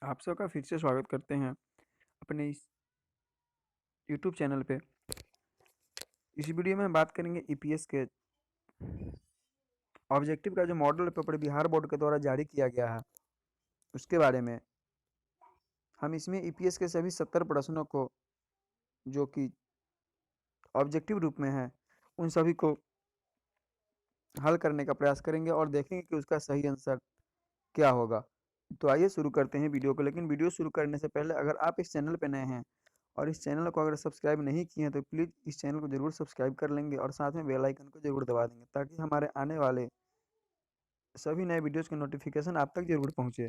आप सबका फिर से स्वागत करते हैं अपने इस यूट्यूब चैनल पे। इस वीडियो में हम बात करेंगे ईपीएस के ऑब्जेक्टिव का जो मॉडल पेपर बिहार बोर्ड के द्वारा जारी किया गया है उसके बारे में। हम इसमें ईपीएस के सभी 70 प्रश्नों को जो कि ऑब्जेक्टिव रूप में है उन सभी को हल करने का प्रयास करेंगे और देखेंगे कि उसका सही आंसर क्या होगा। तो आइए शुरू करते हैं वीडियो को। लेकिन वीडियो शुरू करने से पहले अगर आप इस चैनल पे नए हैं और इस चैनल को अगर सब्सक्राइब नहीं किए हैं तो प्लीज़ इस चैनल को ज़रूर सब्सक्राइब कर लेंगे और साथ में बेल आइकन को ज़रूर दबा देंगे ताकि हमारे आने वाले सभी नए वीडियोज़ के नोटिफिकेशन आप तक ज़रूर पहुँचे।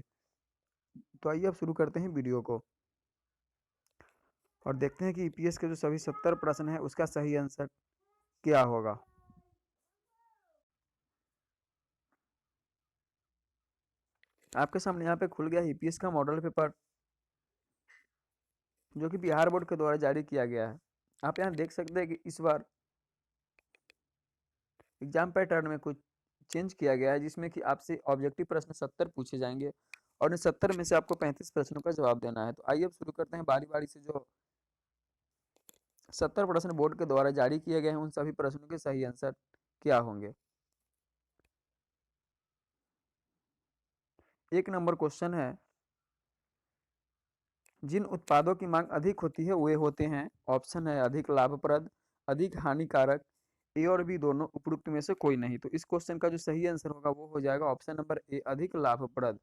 तो आइए अब शुरू करते हैं वीडियो को और देखते हैं कि ईपीएस के जो सभी 70 प्रश्न हैं उसका सही आंसर क्या होगा। आपके सामने यहाँ पे खुल गया ईपीएस का मॉडल पेपर जो कि बिहार बोर्ड के द्वारा जारी किया गया है। आप यहाँ देख सकते हैं कि इस बार एग्जाम पैटर्न में कुछ चेंज किया गया है जिसमें कि आपसे ऑब्जेक्टिव प्रश्न 70 पूछे जाएंगे और इन 70 में से आपको 35 प्रश्नों का जवाब देना है। तो आइए अब शुरू करते हैं बारी बारी से। जो 70 प्रश्न बोर्ड के द्वारा जारी किए गए हैं उन सभी प्रश्नों के सही आंसर क्या होंगे। एक नंबर क्वेश्चन है, जिन उत्पादों की मांग अधिक होती है वे होते हैं। ऑप्शन है अधिक लाभप्रद, अधिक हानिकारक, ए और बी दोनों, उपरोक्त में से कोई नहीं। तो इस क्वेश्चन का जो सही आंसर होगा वो हो जाएगा ऑप्शन नंबर ए, अधिक लाभप्रद।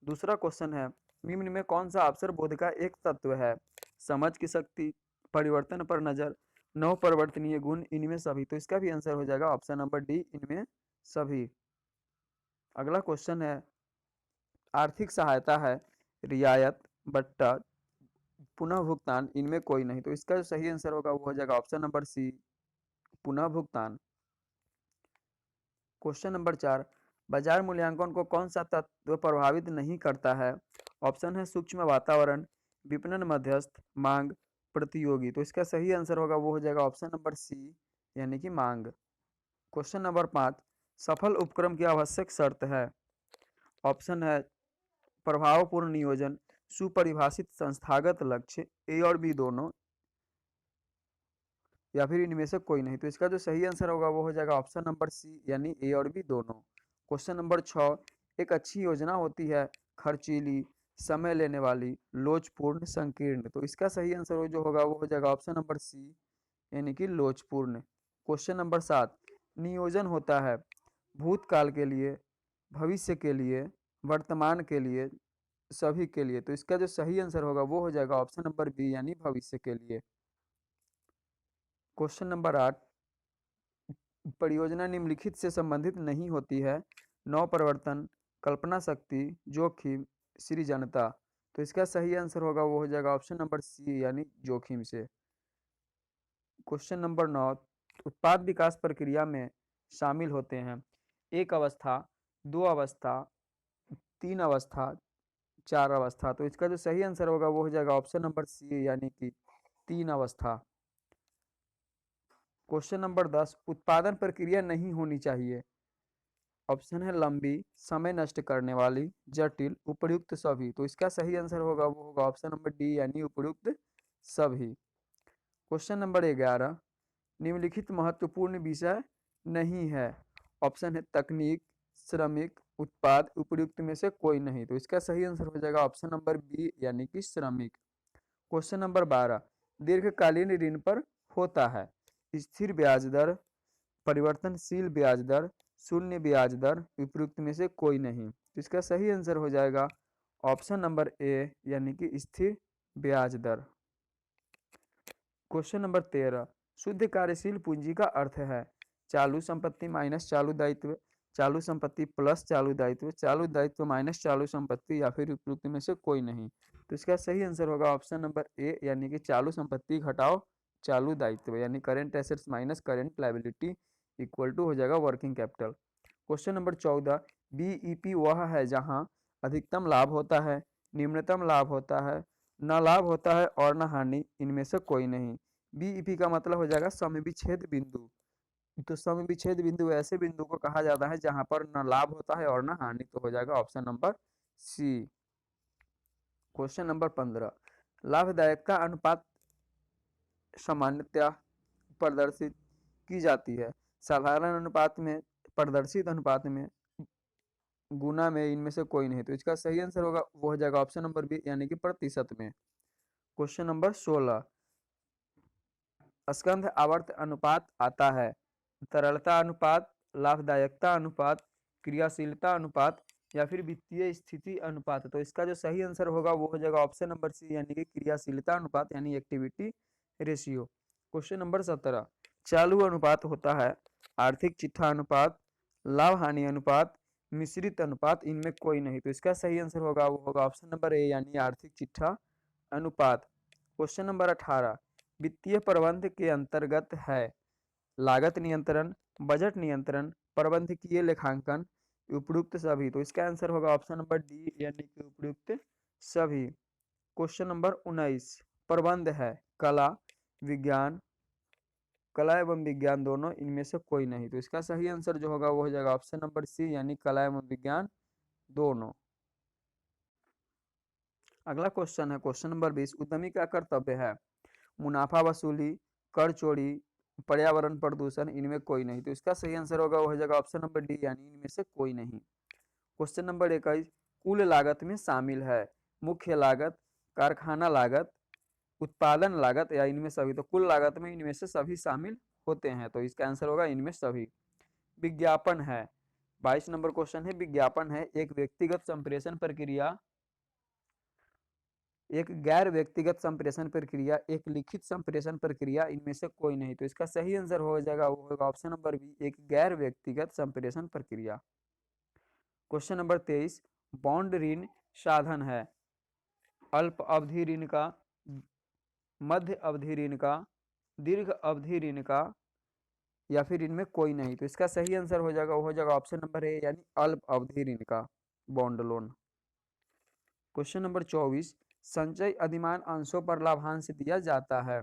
दूसरा क्वेश्चन है, निम्न में कौन सा अवसर बोध का एक तत्व है। समझ की शक्ति, परिवर्तन पर नजर, नव परिवर्तनीय गुण, इनमें सभी। तो इसका भी आंसर हो जाएगा ऑप्शन नंबर डी, इनमें सभी। अगला क्वेश्चन है, आर्थिक सहायता है, रियायत, बट्टा, पुनः भुगतान, इनमें कोई नहीं। तो इसका जो सही आंसर होगा वो हो जाएगा ऑप्शन नंबर सी, पुनः भुगतान। क्वेश्चन नंबर 4, बाजार मूल्यांकन को कौन सा तत्व प्रभावित नहीं करता है। ऑप्शन है सूक्ष्म वातावरण, विपणन मध्यस्थ, मांग, प्रतियोगी। तो इसका सही आंसर होगा वो हो जाएगा ऑप्शन नंबर सी, यानी कि मांग। क्वेश्चन नंबर 5, सफल उपक्रम की आवश्यक शर्त है। ऑप्शन है प्रभावपूर्ण नियोजन, सुपरिभाषित संस्थागत लक्ष्य, ए और बी दोनों, या फिर इनमें से कोई नहीं। तो इसका जो सही आंसर होगा वो हो जाएगा ऑप्शन नंबर सी, यानी ए और बी दोनों। क्वेश्चन नंबर 6, एक अच्छी योजना होती है खर्चीली, समय लेने वाली, लोचपूर्ण, संकीर्ण। तो इसका सही आंसर जो होगा वो हो जाएगा ऑप्शन नंबर सी, यानी कि लोचपूर्ण। क्वेश्चन नंबर 7, नियोजन होता है भूतकाल के लिए, भविष्य के लिए, वर्तमान के लिए, सभी के लिए। तो इसका जो सही आंसर होगा वो हो जाएगा ऑप्शन नंबर बी, यानी भविष्य के लिए। क्वेश्चन नंबर 8, परियोजना निम्नलिखित से संबंधित नहीं होती है। नव प्रवर्तन, कल्पना शक्ति, जोखिम, सृजनता। तो इसका सही आंसर होगा वो हो जाएगा ऑप्शन नंबर सी, यानी जोखिम से। क्वेश्चन नंबर 9, उत्पाद विकास प्रक्रिया में शामिल होते हैं एक अवस्था, दो अवस्था, तीन अवस्था, चार अवस्था। तो इसका जो सही आंसर होगा वो हो जाएगा ऑप्शन नंबर सी, यानी कि तीन अवस्था। क्वेश्चन नंबर 10, उत्पादन प्रक्रिया नहीं होनी चाहिए। ऑप्शन है लंबी, समय नष्ट करने वाली, जटिल, उपयुक्त, सभी। तो इसका सही आंसर होगा वो होगा ऑप्शन नंबर डी, यानी उपयुक्त सभी। क्वेश्चन नंबर 11, निम्नलिखित महत्वपूर्ण विषय नहीं है। ऑप्शन है तकनीक, श्रमिक, उत्पाद, उपयुक्त में से कोई नहीं। तो इसका सही आंसर हो जाएगा ऑप्शन नंबर बी, यानी कि श्रमिक। क्वेश्चन नंबर 12, दीर्घकालीन ऋण पर होता है स्थिर ब्याज दर, परिवर्तनशील ब्याज दर, शून्य ब्याज दर, उपयुक्त में से कोई नहीं। तो इसका सही आंसर हो जाएगा ऑप्शन नंबर ए, यानी कि स्थिर ब्याज दर। क्वेश्चन नंबर 13, शुद्ध कार्यशील पूंजी का अर्थ है चालू संपत्ति माइनस चालू दायित्व, चालू संपत्ति प्लस चालू दायित्व, चालू दायित्व माइनस चालू संपत्ति, या फिर उपयुक्त में से कोई नहीं। तो इसका सही आंसर होगा ऑप्शन नंबर ए, यानी कि चालू संपत्ति घटाओ चालू दायित्व, यानी current assets minus current liability equal to हो जाएगा working capital. Question number 14, BEP वह है जहां अधिकतम लाभ होता है, निम्नतम लाभ होता है, न लाभ होता है और न हानि, इनमें से कोई नहीं। बीईपी का मतलब हो जाएगा समविच्छेद बिंदु। तो समविच्छेद बिंदु ऐसे बिंदु को कहा जाता है जहां पर न लाभ होता है और न हानि। तो हो जाएगा option number C. Question number 15, लाभदायकता अनुपात सामान्यतया प्रदर्शित की जाती है साधारण अनुपात में, प्रदर्शित अनुपात में, गुना में, इनमें से कोई नहीं। तो इसका सही आंसर होगा वो हो जाएगा ऑप्शन नंबर बी यानी कि प्रतिशत में। क्वेश्चन नंबर 16, स्कंध आवर्त अनुपात आता है तरलता अनुपात, लाभदायकता अनुपात, क्रियाशीलता अनुपात या फिर वित्तीय स्थिति अनुपात। तो इसका जो सही आंसर होगा वो हो जाएगा ऑप्शन नंबर सी यानी कि क्रियाशीलता अनुपात यानी एक्टिविटी रेशियो। क्वेश्चन नंबर 17, चालू अनुपात होता है आर्थिक चिट्ठा अनुपात, लाभ हानि अनुपात, मिश्रित अनुपात, इनमें कोई नहीं। तो इसका सही आंसर होगा वो होगा ऑप्शन नंबर ए यानी आर्थिक चिट्ठा अनुपात। क्वेश्चन नंबर 18, वित्तीय प्रबंध के अंतर्गत है लागत नियंत्रण, बजट नियंत्रण, प्रबंधकीय लेखांकन, उपयुक्त सभी। तो इसका आंसर होगा ऑप्शन नंबर डी यानी कि उपयुक्त सभी। क्वेश्चन नंबर 19, प्रबंध है कला, विज्ञान, कला एवं विज्ञान दोनों, इनमें से कोई नहीं। तो इसका सही आंसर जो होगा वो हो जाएगा ऑप्शन नंबर सी यानी कला एवं विज्ञान दोनों। अगला क्वेश्चन है क्वेश्चन नंबर 20, उद्यमी का कर्तव्य है मुनाफा वसूली, कर चोरी, पर्यावरण प्रदूषण, इनमें कोई नहीं। तो इसका सही आंसर होगा वो हो जाएगा ऑप्शन नंबर डी यानी इनमें से कोई नहीं। क्वेश्चन नंबर 21, कुल लागत में शामिल है मुख्य लागत, कारखाना लागत, उत्पादन लागत या इनमें सभी। तो कुल लागत में इनमें से सभी शामिल होते हैं। तो इसका आंसर होगा इनमें सभी। विज्ञापन है 22 नंबर क्वेश्चन है, विज्ञापन है एक व्यक्तिगत संप्रेषण प्रक्रिया, एक गैर व्यक्तिगत संप्रेषण प्रक्रिया, एक लिखित संप्रेषण प्रक्रिया, इनमें से कोई नहीं। तो इसका सही आंसर हो जाएगा वो होगा ऑप्शन नंबर बी एक गैर व्यक्तिगत संप्रेषण प्रक्रिया। क्वेश्चन नंबर 23, बॉन्ड ऋण साधन है अल्प अवधि ऋण का, मध्य अवधि ऋण का, दीर्घ अवधि ऋण का या फिर इनमें कोई नहीं। तो इसका सही आंसर हो जाएगा वो हो जाएगा ऑप्शन नंबर ए यानी अल्प अवधि ऋण का बॉन्ड लोन। क्वेश्चन नंबर 24, संचय अधिमान अंशों पर लाभांश दिया जाता है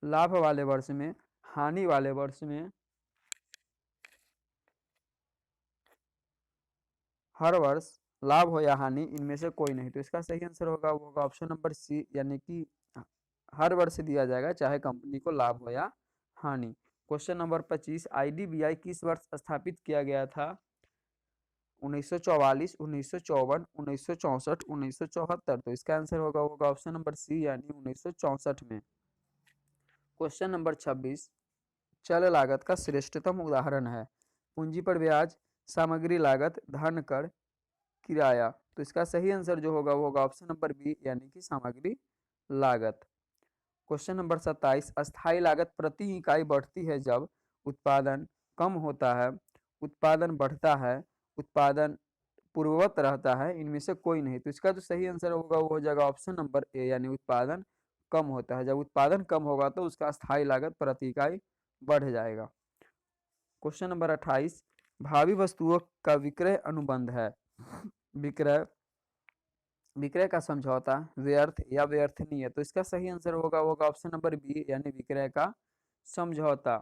लाभ वाले वर्ष में, हानि वाले वर्ष में, हर वर्ष, लाभ हो या हानि, इनमें से कोई नहीं। तो इसका सही आंसर होगा वो होगा ऑप्शन नंबर सी यानी कि हर वर्ष दिया जाएगा चाहे कंपनी को लाभ हो या हानि। क्वेश्चन नंबर 25, आईडीबीआई किस वर्ष स्थापित किया गया था 1944, 1954, 1964, 1974। तो इसका आंसर होगा ऑप्शन नंबर सी यानी 1964 में। क्वेश्चन नंबर 26, चल लागत का श्रेष्ठतम उदाहरण है पूंजी पर ब्याज, सामग्री लागत, धन कर, किराया। तो इसका सही आंसर जो होगा वो होगा ऑप्शन नंबर बी यानी कि सामग्री लागत। क्वेश्चन नंबर 27, अस्थायी लागत प्रति इकाई बढ़ती है जब उत्पादन कम होता है, उत्पादन बढ़ता है, उत्पादन पूर्ववत रहता है, इनमें से कोई नहीं। तो इसका जो सही आंसर होगा वो हो जाएगा ऑप्शन नंबर ए यानी उत्पादन कम होता है। जब उत्पादन कम होगा तो उसका अस्थायी लागत प्रति इकाई बढ़ जाएगा। क्वेश्चन नंबर 28, भावी वस्तुओं का विक्रय अनुबंध है विक्रय, विक्रय का समझौता, व्यर्थ या व्यर्थनीय। तो इसका सही आंसर होगा ऑप्शन नंबर बी यानी विक्रय का समझौता।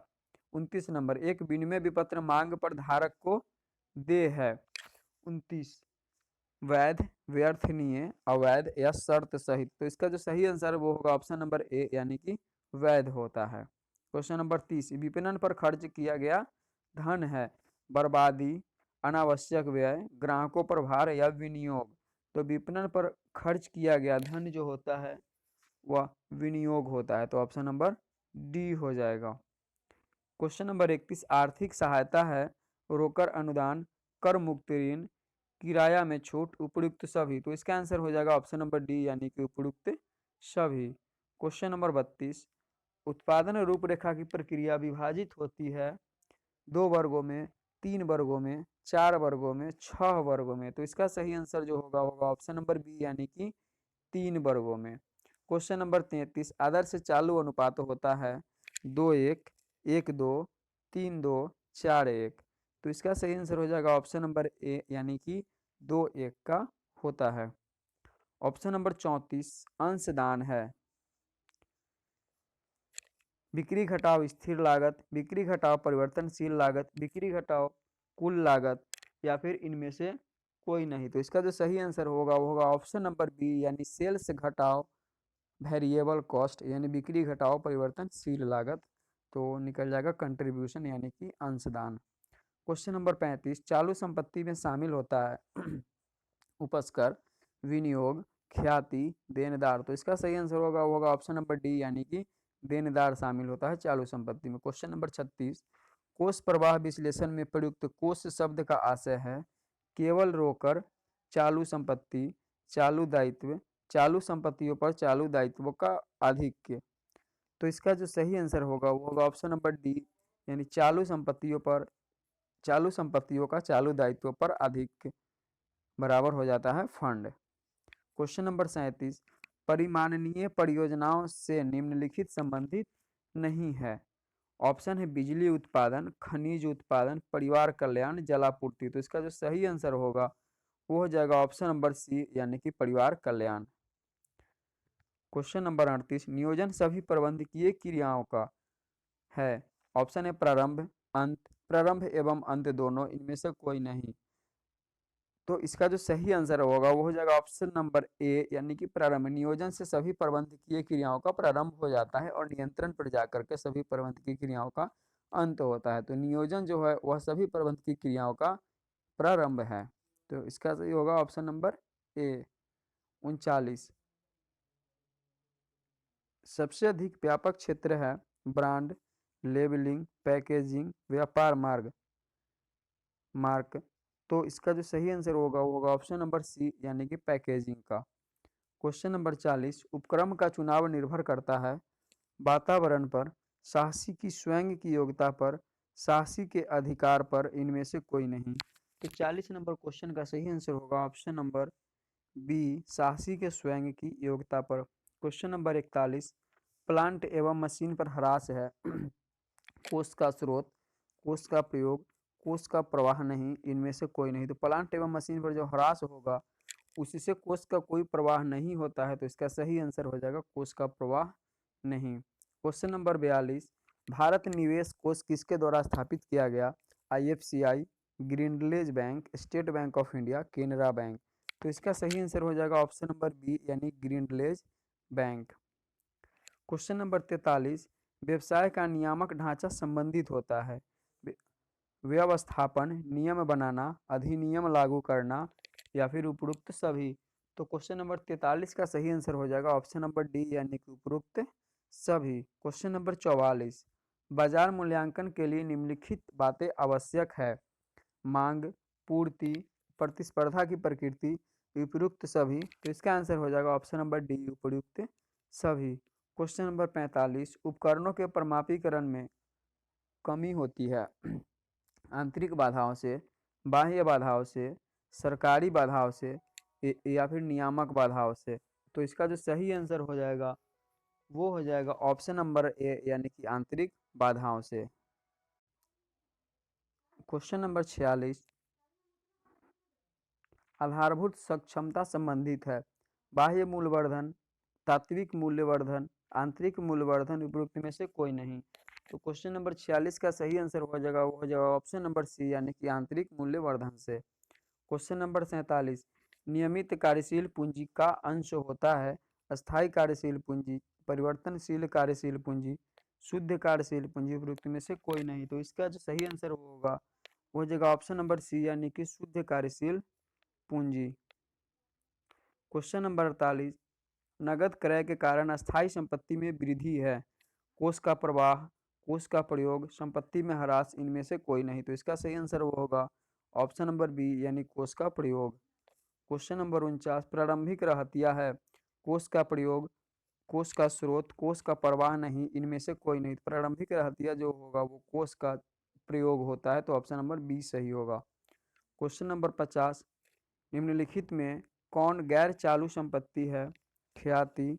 29 नंबर, एक विनिमय विपत्र मांग पर धारक को दे है 29, वैध, व्यर्थनीय, अवैध या शर्त सहित। तो इसका जो सही आंसर वो होगा ऑप्शन नंबर ए यानी कि वैध होता है। क्वेश्चन नंबर 30, विपणन पर खर्च किया गया धन है बर्बादी, अनावश्यक व्यय, ग्राहकों पर भार या विनियोग। तो विपणन पर खर्च किया गया धन जो होता है वह विनियोग होता है। तो ऑप्शन नंबर डी हो जाएगा। क्वेश्चन नंबर 31, आर्थिक सहायता है रोकड़ अनुदान, कर मुक्त ऋण, किराया में छूट, उपयुक्त सभी। तो इसका आंसर हो जाएगा ऑप्शन नंबर डी यानी कि उपयुक्त सभी। क्वेश्चन नंबर 32, उत्पादन रूपरेखा की प्रक्रिया विभाजित होती है 2 वर्गों में, 3 वर्गों में, 4 वर्गों में, 6 वर्गों में। तो इसका सही आंसर जो होगा ऑप्शन नंबर बी यानी कि 3 वर्गों में। क्वेश्चन नंबर 33, आदर्श चालू अनुपात होता है 2:1, 1:2, 3:2, 4:1। तो इसका सही आंसर हो जाएगा ऑप्शन नंबर ए यानी कि 2:1 का होता है। ऑप्शन नंबर 34, अंशदान है बिक्री घटाव स्थिर लागत, बिक्री घटाव परिवर्तनशील लागत, बिक्री घटाव कुल लागत या फिर इनमें से कोई नहीं। तो इसका जो सही आंसर होगा वो होगा ऑप्शन नंबर बी, यानी सेल्स घटाओ वेरिएबल कॉस्ट, यानी बिक्री घटाओ परिवर्तनशील लागत। तो निकल जाएगा कंट्रीब्यूशन, यानी कि अंशदान। क्वेश्चन नंबर 35, चालू संपत्ति में शामिल होता है उपस्कर, विनियोग, ख्याति, देनदार। तो इसका सही आंसर होगा वो होगा ऑप्शन नंबर डी, यानी कि देनदार शामिल होता है चालू संपत्ति में। क्वेश्चन नंबर 36, कोष प्रवाह विश्लेषण में प्रयुक्त कोष शब्द का आशय है केवल रोकड़, चालू संपत्ति, चालू दायित्व, चालू संपत्तियों पर चालू दायित्वों का आधिक्य। तो इसका जो सही आंसर होगा वो होगा ऑप्शन नंबर डी, यानी चालू संपत्तियों पर, चालू संपत्तियों का चालू दायित्वों पर आधिक्य बराबर हो जाता है फंड। क्वेश्चन नंबर 37, परिमाणनीय परियोजनाओं से निम्नलिखित संबंधित नहीं है। ऑप्शन है बिजली उत्पादन, खनिज उत्पादन, परिवार कल्याण, जलापूर्ति। तो इसका जो सही आंसर होगा वो हो जाएगा ऑप्शन नंबर सी, यानी कि परिवार कल्याण। क्वेश्चन नंबर 38, नियोजन सभी प्रबंधकीय क्रियाओं का है। ऑप्शन है प्रारंभ, अंत, प्रारंभ एवं अंत दोनों, इनमें से कोई नहीं। तो इसका जो सही आंसर होगा वो हो जाएगा ऑप्शन नंबर ए, यानी कि प्रारंभ। नियोजन से सभी प्रबंधकीय क्रियाओं का प्रारंभ हो जाता है और नियंत्रण पर जाकर के सभी प्रबंधकीय क्रियाओं का अंत होता है। तो नियोजन जो है वह सभी प्रबंधकीय क्रियाओं का प्रारंभ है। तो इसका सही होगा ऑप्शन नंबर ए। 39, सबसे अधिक व्यापक क्षेत्र है ब्रांड, लेबलिंग, पैकेजिंग, व्यापार मार्ग मार्क। तो इसका जो सही आंसर होगा वो होगा ऑप्शन नंबर सी, यानी कि पैकेजिंग का। क्वेश्चन नंबर 40, उपक्रम का चुनाव निर्भर करता है वातावरण पर, साहसी की स्वयं की योग्यता पर, साहसी के अधिकार पर, इनमें से कोई नहीं। तो 40 नंबर क्वेश्चन का सही आंसर होगा ऑप्शन नंबर बी, साहसी के स्वयं की योग्यता पर। क्वेश्चन नंबर 41, प्लांट एवं मशीन पर ह्रास है कोष का स्रोत, कोष का प्रयोग, कोष का प्रवाह नहीं, इनमें से कोई नहीं। तो प्लांट एवं मशीन पर जो ह्रास होगा उससे कोष का कोई प्रवाह नहीं होता है। तो इसका सही आंसर हो जाएगा कोष का प्रवाह नहीं। क्वेश्चन नंबर 42, भारत निवेश कोष किसके द्वारा स्थापित किया गया? IFCI, Grindlays bank, State Bank of India, Canara bank. तो इसका सही आंसर हो जाएगा ऑप्शन नंबर बी, यानी ग्रीनलेज बैंक। क्वेश्चन नंबर 43, व्यवसाय का नियामक ढांचा संबंधित होता है व्यवस्थापन, नियम बनाना, अधिनियम लागू करना, या फिर उपरोक्त सभी। तो क्वेश्चन नंबर 43 का सही आंसर हो जाएगा ऑप्शन नंबर डी, यानी कि उपरोक्त सभी। क्वेश्चन नंबर 44, बाजार मूल्यांकन के लिए निम्नलिखित बातें आवश्यक है मांग, पूर्ति, प्रतिस्पर्धा की प्रकृति, उपयुक्त सभी। तो इसका आंसर हो जाएगा ऑप्शन नंबर डी, उपयुक्त सभी। क्वेश्चन नंबर 45, उपकरणों के परमापीकरण में कमी होती है आंतरिक बाधाओं से, बाह्य बाधाओं से, सरकारी बाधाओं से, या फिर नियामक बाधाओं से। तो इसका जो सही आंसर हो जाएगा वो हो जाएगा ऑप्शन नंबर ए, यानी कि आंतरिक बाधाओं से। क्वेश्चन नंबर 46, आधारभूत सक्षमता संबंधित है बाह्य मूल्यवर्धन, तात्विक मूल्यवर्धन, आंतरिक मूल्यवर्धन, उपरोक्त में से कोई नहीं। तो क्वेश्चन नंबर 46 का सही आंसर हो जाएगा वो हो जाएगा ऑप्शन नंबर सी, यानी कि आंतरिक मूल्यवर्धन से। क्वेश्चन नंबर 47, नियमित कार्यशील पूंजी का अंश होता है अस्थायी कार्यशील पूंजी, परिवर्तनशील कार्यशील पूंजी, शुद्ध कार्यशील पूंजी, उपरोक्त में से कोई नहीं। तो इसका जो सही आंसर होगा वो हो जाएगा ऑप्शन नंबर सी, यानी कि शुद्ध कार्यशील पूंजी। क्वेश्चन नंबर 48, नगद क्रय के कारण अस्थायी संपत्ति में वृद्धि है कोष का प्रवाह, कोष का प्रयोग, संपत्ति में ह्रास, इनमें से कोई नहीं। तो इसका सही आंसर वो होगा ऑप्शन नंबर बी, यानी कोष का प्रयोग। क्वेश्चन नंबर 49, प्रारंभिक रहतिया है कोष का प्रयोग, कोष का स्रोत, कोष का प्रवाह नहीं, इनमें से कोई नहीं। प्रारंभिक रहतिया जो होगा वो कोष का प्रयोग होता है। तो ऑप्शन नंबर बी सही होगा। क्वेश्चन नंबर 50, निम्नलिखित में कौन गैर चालू संपत्ति है? ख्याति,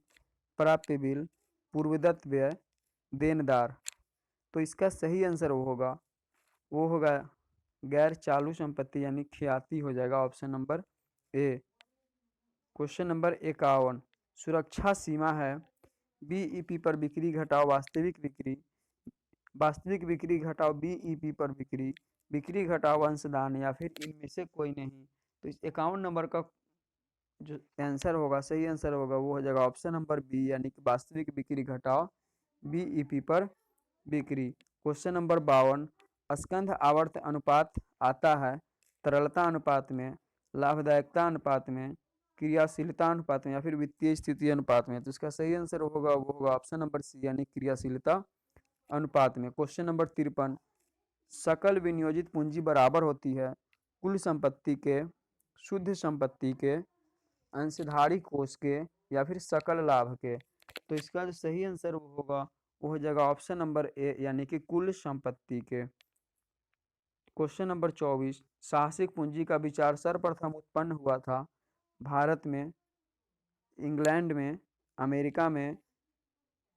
प्राप्य बिल, पूर्वदत्त व्यय, देनदार। तो इसका सही आंसर वो होगा गैर चालू संपत्ति, यानी ख्याति हो जाएगा option number A. Question number 51, सुरक्षा सीमा है BEP पर बिक्री घटाओ वास्तविक बिक्री, वास्तविक बिक्री घटाओ BEP पर बिक्री, बिक्री घटाओ अंशदान, या फिर इनमें से कोई नहीं। तो इस 51 नंबर का जो आंसर होगा, सही आंसर होगा, वो हो जाएगा ऑप्शन नंबर बी, यानी कि वास्तविक बिक्री घटाओ बीईपी पर बिक्री। क्वेश्चन नंबर 52, स्कंध आवर्त अनुपात आता है तरलता अनुपात में, लाभदायकता अनुपात में, क्रियाशीलता अनुपात में या फिर वित्तीय स्थिति अनुपात में। तो इसका सही आंसर होगा वो होगा ऑप्शन नंबर सी, यानी क्रियाशीलता अनुपात में। क्वेश्चन नंबर 53, सकल विनियोजित पूंजी बराबर होती है कुल संपत्ति के, शुद्ध संपत्ति के, अंशधारी कोष के या फिर सकल लाभ के। तो इसका जो सही आंसर होगा वो हो जाएगा ऑप्शन नंबर ए, यानी कि कुल संपत्ति के। क्वेश्चन नंबर 24, साहसिक पूंजी का विचार सर्वप्रथम उत्पन्न हुआ था भारत में, इंग्लैंड में, अमेरिका में,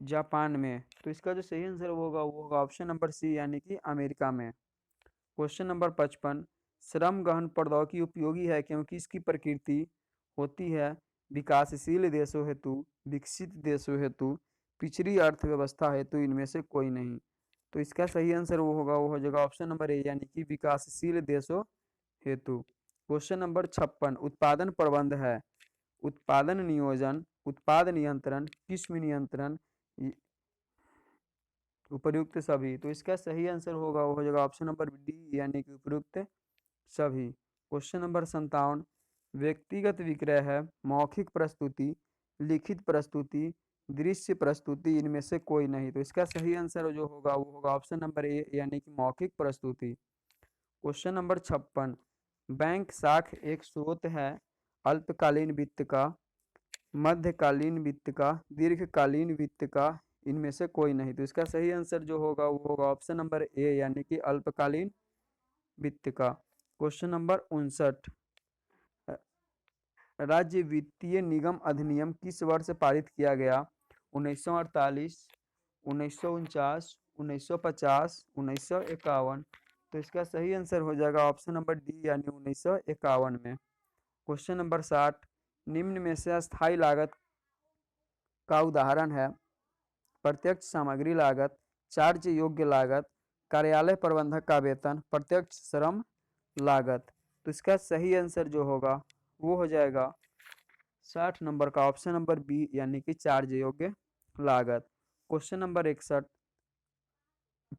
जापान में। तो इसका जो सही आंसर होगा वो होगा ऑप्शन नंबर सी, यानी कि अमेरिका में। क्वेश्चन नंबर 55, श्रम गहन प्रौद्योगिकी उपयोगी है क्योंकि इसकी प्रकृति होती है विकासशील देशों हेतु, विकसित देशों हेतु, पिछड़ी अर्थव्यवस्था हेतु इनमें से कोई नहीं। तो इसका सही आंसर वो होगा, वो हो जाएगा ऑप्शन नंबर ए, यानी कि विकासशील देशों हेतु। क्वेश्चन नंबर 56, उत्पादन प्रबंध है उत्पादन नियोजन, उत्पाद नियंत्रण, किस्म नियंत्रण, उपयुक्त सभी। तो इसका सही आंसर होगा वो हो जाएगा ऑप्शन नंबर डी, यानी कि उपयुक्त सभी। क्वेश्चन नंबर 57, व्यक्तिगत विक्रय है मौखिक प्रस्तुति, लिखित प्रस्तुति, दृश्य प्रस्तुति, इनमें से कोई नहीं। तो इसका सही आंसर जो होगा वो होगा ऑप्शन नंबर ए, यानी कि मौखिक प्रस्तुति। क्वेश्चन नंबर 56, बैंक साख एक स्रोत है अल्पकालीन वित्त का, मध्यकालीन वित्त का, दीर्घकालीन वित्त का, इनमें से कोई नहीं। तो इसका सही आंसर जो होगा वो होगा ऑप्शन नंबर ए, यानी कि अल्पकालीन वित्त का। क्वेश्चन नंबर 59, राज्य वित्तीय निगम अधिनियम किस वर्ष पारित किया गया? 1948, 1949, 1950, 1951। तो इसका सही आंसर हो जाएगा ऑप्शन नंबर डी, यानी 1951 में। क्वेश्चन नंबर 60, निम्न में से अस्थायी लागत का उदाहरण है प्रत्यक्ष सामग्री लागत, चार्ज योग्य लागत, कार्यालय प्रबंधक का वेतन, प्रत्यक्ष श्रम लागत। तो इसका सही आंसर जो होगा वो हो जाएगा 60 नंबर का ऑप्शन नंबर बी, यानी कि चार्ज योग्य लागत। क्वेश्चन नंबर 61,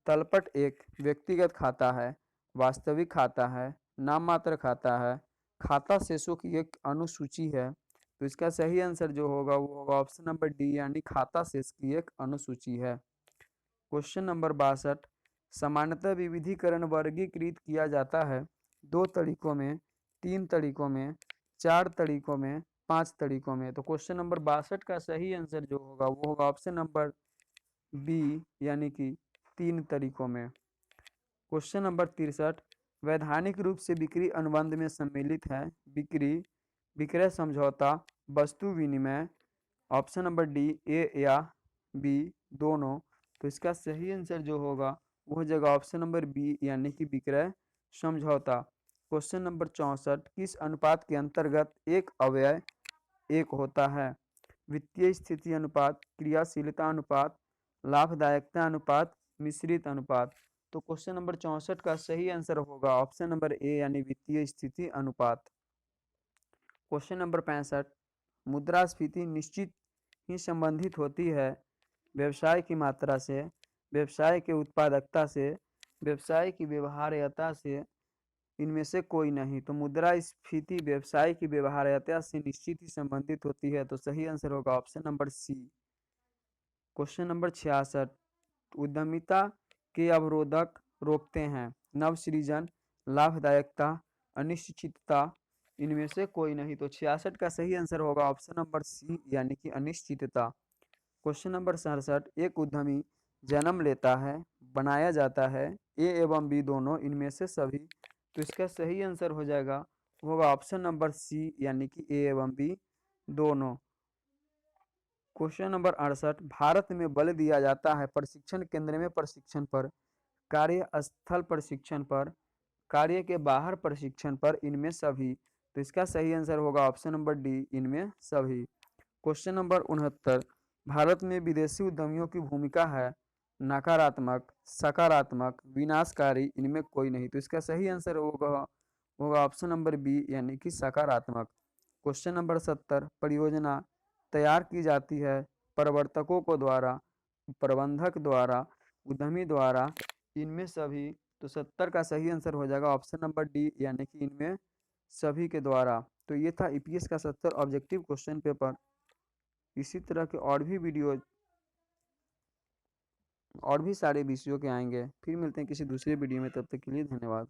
तलपट एक व्यक्तिगत खाता है, वास्तविक खाता है, नाम मात्र खाता है, खाता शेषों की एक अनुसूची है। तो इसका सही आंसर जो होगा वो होगा ऑप्शन नंबर डी, यानी खाता शेष की एक अनुसूची है। क्वेश्चन नंबर 62, सामान्यतः विविधीकरण वर्गीकृत किया जाता है 2 तरीकों में, 3 तरीकों में, 4 तरीकों में, 5 तरीकों में। तो क्वेश्चन नंबर 62 का सही आंसर जो होगा वो होगा ऑप्शन नंबर बी, यानी कि 3 तरीकों में। क्वेश्चन नंबर 63, वैधानिक रूप से बिक्री अनुबंध में सम्मिलित है बिक्री, विक्रय समझौता, वस्तु विनिमय, ऑप्शन नंबर डी, ए या बी दोनों। तो इसका सही आंसर जो होगा वो हो जाएगा ऑप्शन नंबर बी, यानी कि विक्रय समझौता। क्वेश्चन नंबर 64, किस अनुपात के अंतर्गत एक अव्यय एक होता है? वित्तीय स्थिति अनुपात, क्रियाशीलता अनुपात, लाभदायकता अनुपात, मिश्रित अनुपात। तो क्वेश्चन नंबर 64 का सही आंसर होगा ऑप्शन नंबर ए, यानी वित्तीय स्थिति अनुपात। क्वेश्चन नंबर 65, मुद्रास्फीति निश्चित ही संबंधित होती है व्यवसाय की मात्रा से, व्यवसाय के उत्पादकता से, व्यवसाय की व्यवहार्यता से, इनमें से कोई नहीं। तो मुद्रास्फीति व्यवसाय की व्यवहार्यता से निश्चित ही संबंधित होती है। तो सही आंसर होगा option number C. Question number 66, उद्यमिता के अवरोधक रोकते हैं नवसृजन, लाभदायकता, अनिश्चितता, इनमें से कोई नहीं। तो 66 का सही आंसर होगा ऑप्शन नंबर सी, यानी कि अनिश्चितता। क्वेश्चन नंबर 67, एक उद्यमी जन्म लेता है, बनाया जाता है, ए एवं बी दोनों, इनमें से सभी। तो इसका सही आंसर हो जाएगा होगा ऑप्शन नंबर सी, यानी कि ए एवं बी दोनों। क्वेश्चन नंबर 68, भारत में बल दिया जाता है प्रशिक्षण केंद्र में प्रशिक्षण पर, कार्यस्थल प्रशिक्षण पर, कार्य के बाहर प्रशिक्षण पर, इनमें सभी। तो इसका सही आंसर होगा ऑप्शन नंबर डी, इनमें सभी। क्वेश्चन नंबर 69, भारत में विदेशी उद्यमियों की भूमिका है नकारात्मक, सकारात्मक, विनाशकारी, इनमें कोई नहीं। तो इसका सही आंसर होगा होगा ऑप्शन नंबर बी यानी कि सकारात्मक। क्वेश्चन नंबर 70, परियोजना तैयार की जाती है प्रवर्तकों को द्वारा, प्रबंधक द्वारा, उद्यमी द्वारा, इनमें सभी। तो 70 का सही आंसर हो जाएगा ऑप्शन नंबर डी यानी कि इनमें सभी के द्वारा। तो ये था ईपीएस का 70 ऑब्जेक्टिव क्वेश्चन पेपर। इसी तरह के और भी वीडियो और भी सारे विषयों के आएंगे। फिर मिलते हैं किसी दूसरे वीडियो में, तब तक के लिए धन्यवाद।